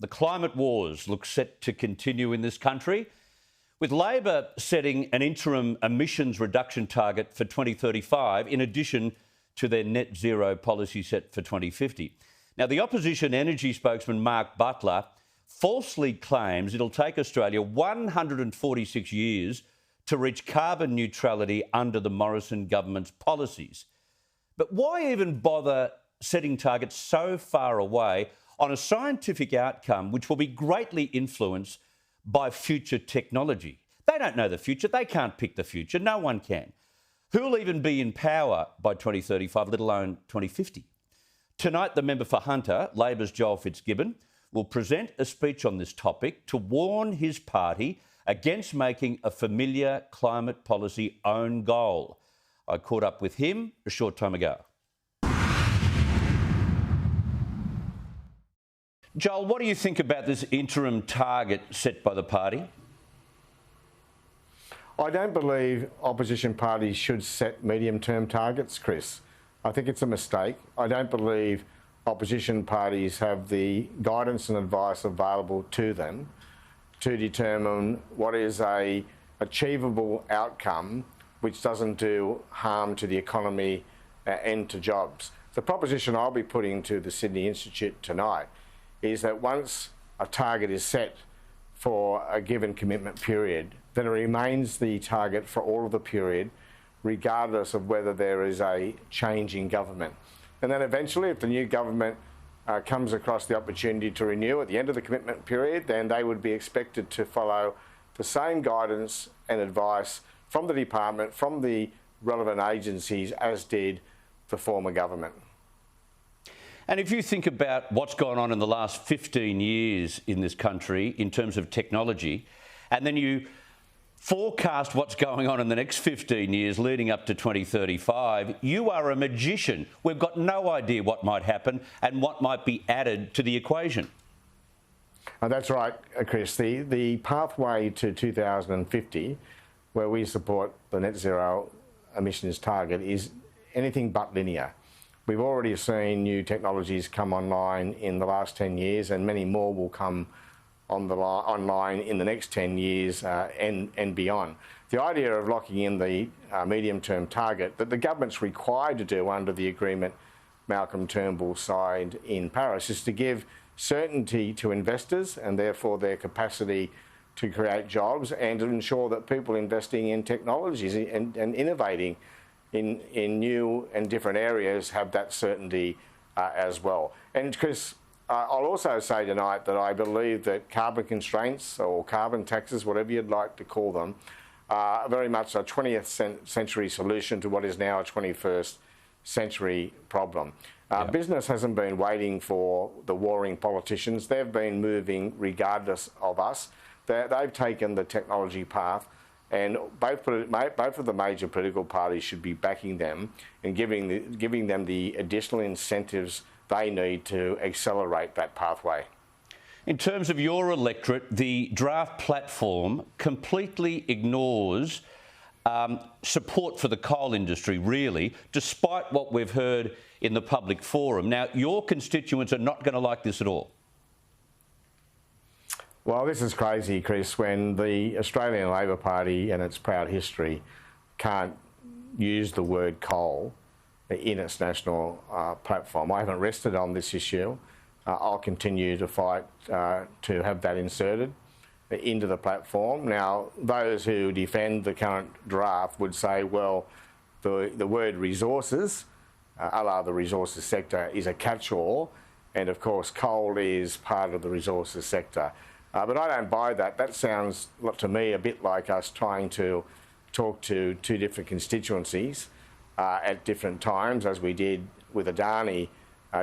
The climate wars look set to continue in this country, with Labor setting an interim emissions reduction target for 2035 in addition to their net zero policy set for 2050. Now, the opposition energy spokesman Mark Butler falsely claims it'll take Australia 146 years to reach carbon neutrality under the Morrison government's policies. But why even bother setting targets so far away on a scientific outcome which will be greatly influenced by future technology? They don't know the future. They can't pick the future. No one can. Who'll even be in power by 2035, let alone 2050? Tonight, the member for Hunter, Labor's Joel Fitzgibbon, will present a speech on this topic to warn his party against making a familiar climate policy own goal. I caught up with him a short time ago. Joel, what do you think about this interim target set by the party? I don't believe opposition parties should set medium-term targets, Chris. I think it's a mistake. I don't believe opposition parties have the guidance and advice available to them to determine what is an achievable outcome which doesn't do harm to the economy and to jobs. The proposition I'll be putting to the Sydney Institute tonight is that once a target is set for a given commitment period, then it remains the target for all of the period, regardless of whether there is a change in government. And then eventually, if the new government comes across the opportunity to renew at the end of the commitment period, then they would be expected to follow the same guidance and advice from the department, from the relevant agencies, as did the former government. And if you think about what's gone on in the last 15 years in this country in terms of technology, and then you forecast what's going on in the next 15 years leading up to 2035, you are a magician. We've got no idea what might happen and what might be added to the equation. That's right, Chris. The pathway to 2050, where we support the net zero emissions target, is anything but linear. We've already seen new technologies come online in the last 10 years, and many more will come online in the next 10 years and beyond. The idea of locking in the medium-term target that the government's required to do under the agreement Malcolm Turnbull signed in Paris is to give certainty to investors and therefore their capacity to create jobs, and to ensure that people investing in technologies and innovating in new and different areas have that certainty as well. And Chris, I'll also say tonight that I believe that carbon constraints or carbon taxes, whatever you'd like to call them, are very much a 20th century solution to what is now a 21st century problem. Business hasn't been waiting for the warring politicians. They've been moving regardless of us. They've taken the technology path, and both of the major political parties should be backing them and giving them the additional incentives they need to accelerate that pathway. In terms of your electorate, the draft platform completely ignores support for the coal industry, really, despite what we've heard in the public forum. Now, your constituents are not going to like this at all. Well, this is crazy, Chris, when the Australian Labor Party and its proud history can't use the word coal in its national platform. I haven't rested on this issue. I'll continue to fight to have that inserted into the platform. Now, those who defend the current draft would say, well, the word resources, a la the resources sector, is a catch-all, and of course coal is part of the resources sector. But I don't buy that. That sounds to me a bit like us trying to talk to two different constituencies at different times, as we did with Adani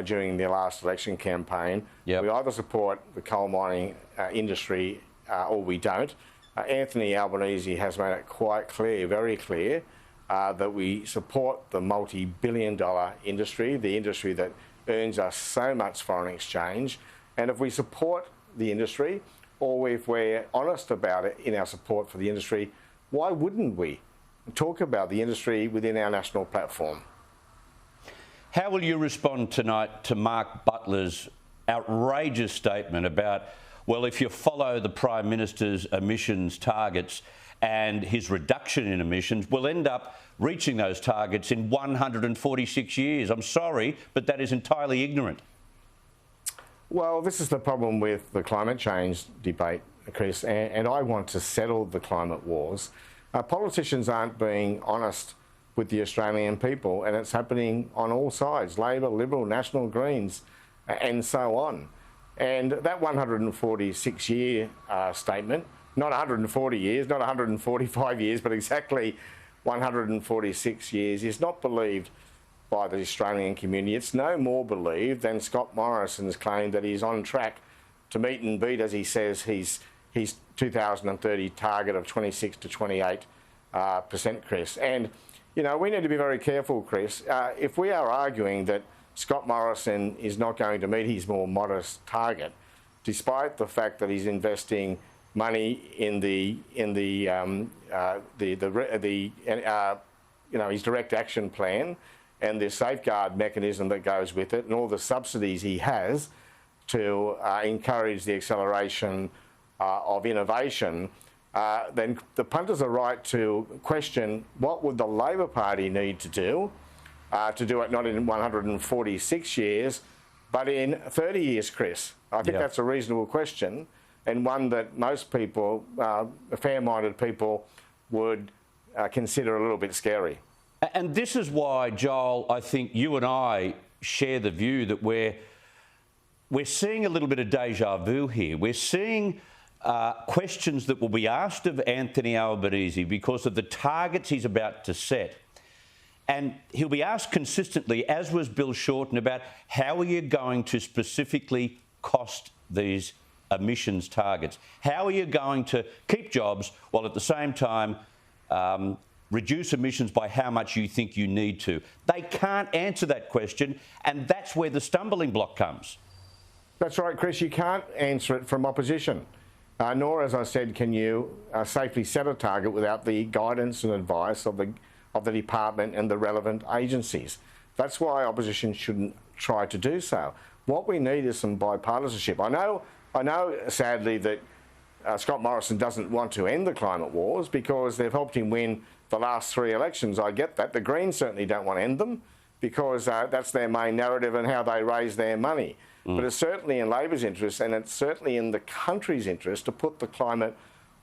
during the last election campaign. Yep. We either support the coal mining industry or we don't. Anthony Albanese has made it quite clear, very clear, that we support the multi-billion-dollar industry, the industry that earns us so much foreign exchange. And if we support the industry, or if we're honest about it in our support for the industry, why wouldn't we talk about the industry within our national platform? How will you respond tonight to Mark Butler's outrageous statement about, well, if you follow the Prime Minister's emissions targets and his reduction in emissions, we'll end up reaching those targets in 146 years. I'm sorry, but that is entirely ignorant. Well, this is the problem with the climate change debate, Chris, and I want to settle the climate wars. Politicians aren't being honest with the Australian people, and it's happening on all sides, Labor, Liberal, National, Greens, and so on. And that 146-year statement, not 140 years, not 145 years, but exactly 146 years, is not believed by the Australian community. It's no more believed than Scott Morrison's claim that he's on track to meet and beat, as he says, his 2030 target of 26 to 28%, Chris. And, you know, we need to be very careful, Chris. If we are arguing that Scott Morrison is not going to meet his more modest target, despite the fact that he's investing money in his direct action plan and the safeguard mechanism that goes with it, and all the subsidies he has to encourage the acceleration of innovation, then the punters are right to question what would the Labor Party need to do it not in 146 years, but in 30 years, Chris. I think that's a reasonable question, and one that most people, fair-minded people, would consider a little bit scary. And this is why, Joel, I think you and I share the view that we're seeing a little bit of deja vu here. We're seeing questions that will be asked of Anthony Albanese because of the targets he's about to set. And he'll be asked consistently, as was Bill Shorten, about how are you going to specifically cost these emissions targets? How are you going to keep jobs while at the same time reduce emissions by how much you think you need to? They can't answer that question, and that's where the stumbling block comes. That's right, Chris. You can't answer it from opposition. Nor, as I said, can you safely set a target without the guidance and advice of the department and the relevant agencies. That's why opposition shouldn't try to do so. What we need is some bipartisanship. I know, sadly, that Scott Morrison doesn't want to end the climate wars because they've helped him win the last 3 elections. I get that. The Greens certainly don't want to end them because that's their main narrative and how they raise their money. But it's certainly in Labor's interest, and it's certainly in the country's interest, to put the climate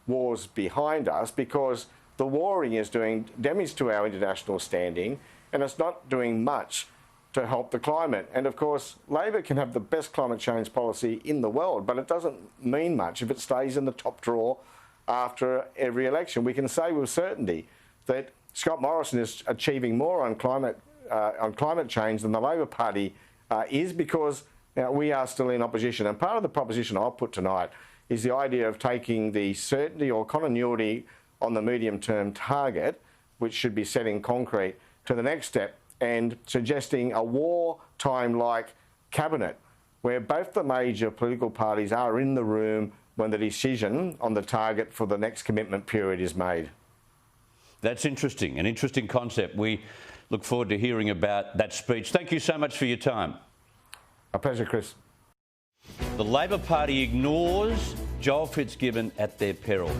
wars behind us, because the warring is doing damage to our international standing, and it's not doing much to help the climate. And of course, Labor can have the best climate change policy in the world, but it doesn't mean much if it stays in the top drawer after every election. We can say with certainty that Scott Morrison is achieving more on climate change than the Labor Party is, because we are still in opposition. And part of the proposition I'll put tonight is the idea of taking the certainty or continuity on the medium-term target, which should be set in concrete, to the next step, and suggesting a wartime-like cabinet where both the major political parties are in the room when the decision on the target for the next commitment period is made. That's interesting, an interesting concept. We look forward to hearing about that speech. Thank you so much for your time. A pleasure, Chris. The Labor Party ignores Joel Fitzgibbon at their peril.